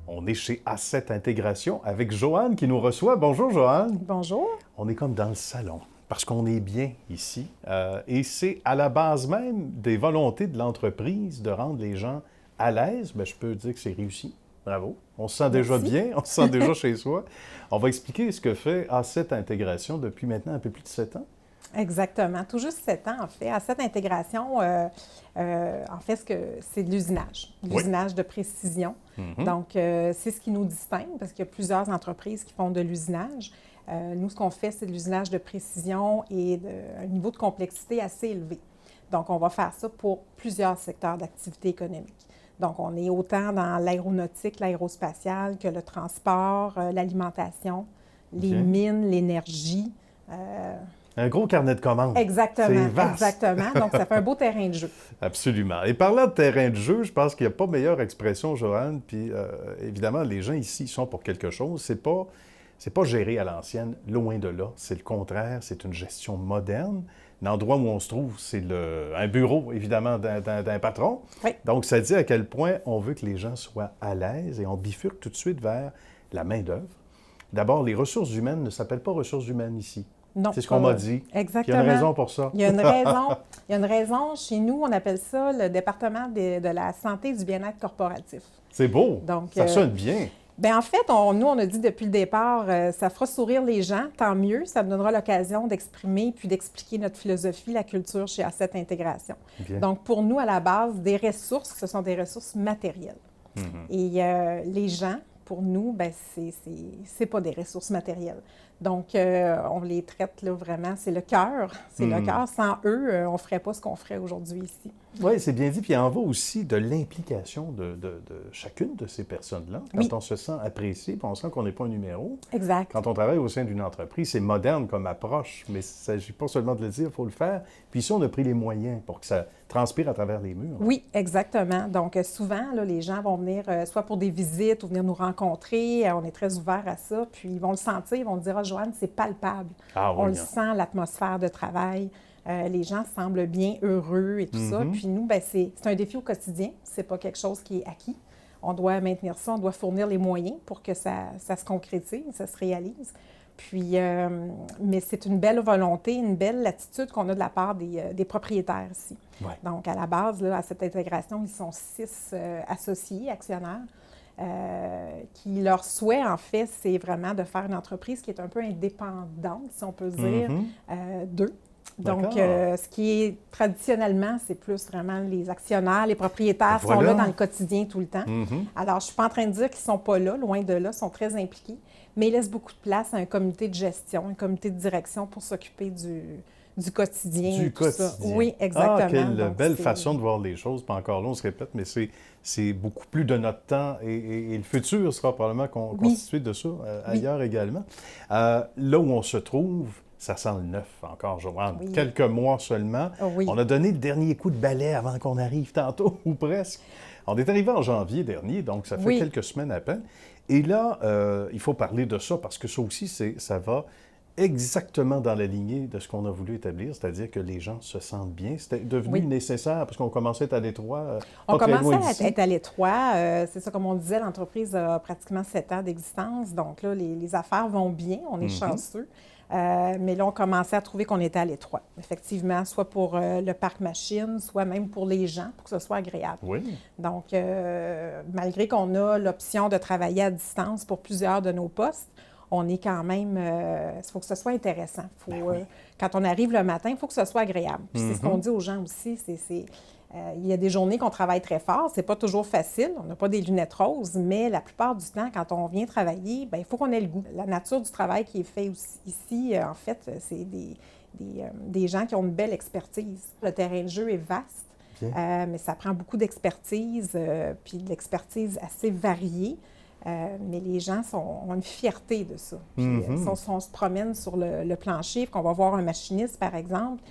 On est chez A7 Intégration avec Joanne qui nous reçoit. Bonjour Joanne. Bonjour. On est comme dans le salon parce qu'on est bien ici. Et c'est à la base même des volontés de l'entreprise de rendre les gens à l'aise. Bien, je peux dire que c'est réussi. Bravo. On se sent déjà bien, on se sent déjà chez soi. On va expliquer ce que fait A7 Intégration depuis maintenant un peu plus de 7 ans. Exactement. Tout juste 7 ans, en fait. À cette intégration, en fait, c'est de l'usinage. L'usinage de précision. Donc, c'est ce qui nous distingue parce qu'il y a plusieurs entreprises qui font de l'usinage. Nous, ce qu'on fait, c'est de l'usinage de précision et d'un niveau de complexité assez élevé. Donc, on va faire ça pour plusieurs secteurs d'activité économique. Donc, on est autant dans l'aéronautique, l'aérospatiale que le transport, l'alimentation, les mines, l'énergie. Un gros carnet de commandes. Exactement, C'est vaste. Exactement. Donc, ça fait un beau terrain de jeu. Absolument. Et parlant de terrain de jeu, je pense qu'il n'y a pas meilleure expression, Joanne. Puis, évidemment, les gens ici sont pour quelque chose. C'est pas géré à l'ancienne, loin de là. C'est le contraire. C'est une gestion moderne. L'endroit où on se trouve, c'est un bureau, évidemment, d'un patron. Oui. Donc, ça dit à quel point on veut que les gens soient à l'aise et on bifurque tout de suite vers la main-d'œuvre. D'abord, les ressources humaines ne s'appellent pas ressources humaines ici. Non, c'est ce qu'on m'a dit. Exactement. Il y a une raison pour ça. Il y a une raison. Il y a une raison. Chez nous, on appelle ça le département de la santé et du bien-être corporatif. C'est beau. Donc, ça sonne bien. Bien, en fait, nous, on a dit depuis le départ, ça fera sourire les gens, tant mieux. Ça nous donnera l'occasion d'exprimer puis d'expliquer notre philosophie, la culture chez A7 Intégration. Bien. Donc, pour nous, à la base, des ressources, ce sont des ressources matérielles. Et les gens, pour nous, bien, c'est pas des ressources matérielles. Donc, on les traite là, vraiment, c'est le cœur. C'est le cœur. Sans eux, on ne ferait pas ce qu'on ferait aujourd'hui ici. Oui, c'est bien dit. Puis il en va aussi de l'implication de chacune de ces personnes-là. Quand on se sent apprécié, puis on sent qu'on n'est pas un numéro. Exact. Quand on travaille au sein d'une entreprise, c'est moderne comme approche, mais il ne s'agit pas seulement de le dire, il faut le faire. Puis ici, on a pris les moyens pour que ça transpire à travers les murs. Oui, exactement. Donc, souvent, là, les gens vont venir soit pour des visites ou venir nous rencontrer. On est très ouvert à ça. Puis, ils vont le sentir, ils vont dire, « Ah, Joanne, c'est palpable. » On le sent, l'atmosphère de travail. Les gens semblent bien heureux et tout ça. Puis nous, bien, c'est un défi au quotidien. C'est pas quelque chose qui est acquis. On doit maintenir ça, on doit fournir les moyens pour que ça se concrétise, ça se réalise. Puis, mais c'est une belle volonté, une belle attitude qu'on a de la part des propriétaires ici. Ouais. Donc, à la base, là, à cette intégration, ils sont 6 associés, actionnaires. Qui leur souhait, en fait, c'est vraiment de faire une entreprise qui est un peu indépendante, si on peut dire, d'eux. Donc, ce qui est traditionnellement, c'est plus vraiment les actionnaires, les propriétaires sont là dans le quotidien tout le temps. Alors, je ne suis pas en train de dire qu'ils ne sont pas là, loin de là, sont très impliqués, mais ils laissent beaucoup de place à un comité de gestion, un comité de direction pour s'occuper du quotidien. Du quotidien. Ça. Oui, exactement. Ah, quelle belle façon de voir les choses. Puis encore là, on se répète, mais c'est beaucoup plus de notre temps et le futur sera probablement constitué de ça ailleurs également. Là où on se trouve, ça sent le neuf encore, Joanne. Oui. Quelques mois seulement. Oui. On a donné le dernier coup de balai avant qu'on arrive tantôt, ou presque. On est arrivé en janvier dernier, donc ça fait quelques semaines à peine. Et là, il faut parler de ça parce que ça aussi, ça va exactement dans la lignée de ce qu'on a voulu établir, c'est-à-dire que les gens se sentent bien. C'était devenu nécessaire parce qu'on commençait à être à l'étroit. On commençait à être à l'étroit. C'est ça, comme on disait, l'entreprise a pratiquement 7 ans d'existence. Donc là, les affaires vont bien, on est chanceux. Mais là, on commençait à trouver qu'on était à l'étroit. Effectivement, soit pour le parc machine, soit même pour les gens, pour que ce soit agréable. Oui. Donc, malgré qu'on a l'option de travailler à distance pour plusieurs de nos postes, on est quand même... Il faut que ce soit intéressant. Quand on arrive le matin, il faut que ce soit agréable. Puis c'est ce qu'on dit aux gens aussi, il y a des journées qu'on travaille très fort. C'est pas toujours facile. On n'a pas des lunettes roses, mais la plupart du temps, quand on vient travailler, bien, il faut qu'on ait le goût. La nature du travail qui est fait ici, en fait, c'est des gens qui ont une belle expertise. Le terrain de jeu est vaste, mais ça prend beaucoup d'expertise, puis de l'expertise assez variée. Mais les gens ont une fierté de ça. Puis, si on se promène sur le plancher, qu'on va voir un machiniste, par exemple,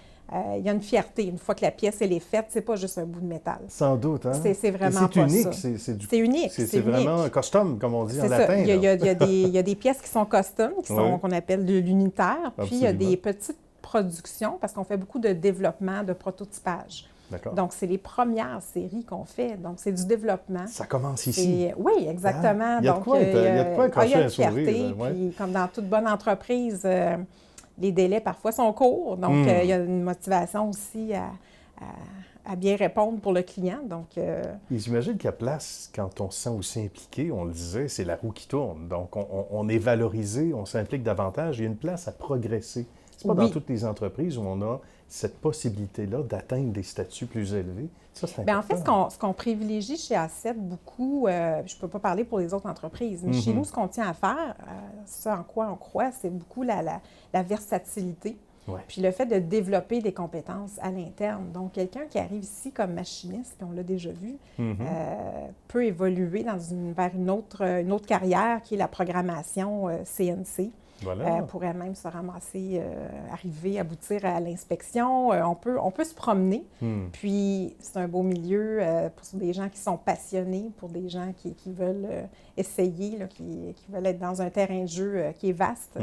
il y a une fierté. Une fois que la pièce elle est faite, c'est pas juste un bout de métal. Sans doute, hein? C'est vraiment pas unique. ça. C'est unique. C'est vraiment un custom, comme on dit en latin. Il y a des pièces qui sont custom, qu'on appelle de l'unitaire. Puis il y a des petites productions, parce qu'on fait beaucoup de développement, de prototypage. D'accord. Donc, c'est les premières séries qu'on fait. Donc, c'est du développement. Ça commence ici. Oui, exactement. Il y a de quoi accrocher il y a un une fierté. sourire. Ouais. Puis, comme dans toute bonne entreprise, les délais parfois sont courts. Donc, il y a une motivation aussi à bien répondre pour le client. Donc, Et j'imagine qu'il y a place, quand on se sent aussi impliqué, on le disait, c'est la roue qui tourne. Donc, on est valorisé, on s'implique davantage. Il y a une place à progresser. C'est pas dans toutes les entreprises où on a cette possibilité-là d'atteindre des statuts plus élevés. Ça, c'est important. En fait, ce qu'on privilégie chez A7 beaucoup, je ne peux pas parler pour les autres entreprises, mais chez nous, ce qu'on tient à faire, ce en quoi on croit, c'est beaucoup la versatilité. Ouais. Puis le fait de développer des compétences à l'interne. Donc, quelqu'un qui arrive ici comme machiniste, puis on l'a déjà vu, peut évoluer vers une autre carrière qui est la programmation CNC. Voilà. Pourrait même se ramasser, aboutir à l'inspection. On peut se promener. Puis, c'est un beau milieu pour des gens qui sont passionnés, pour des gens qui veulent essayer, là, qui veulent être dans un terrain de jeu qui est vaste.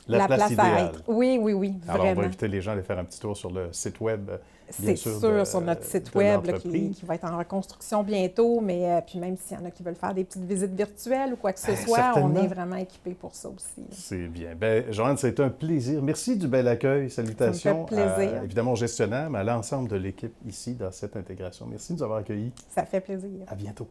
C'est la place idéale. à être. Oui, vraiment. Alors, on va inviter les gens à aller faire un petit tour sur le site web. C'est sûr, sur notre site web là, qui va être en reconstruction bientôt, mais puis même s'il y en a qui veulent faire des petites visites virtuelles ou quoi que ce soit, certainement. on est vraiment équipé pour ça aussi. C'est bien. Bien, Joanne, ça a été un plaisir. Merci du bel accueil. Salutations. Ça me fait plaisir. Évidemment au gestionnaire, mais à l'ensemble de l'équipe ici dans cette intégration. Merci de nous avoir accueillis. Ça fait plaisir. À bientôt.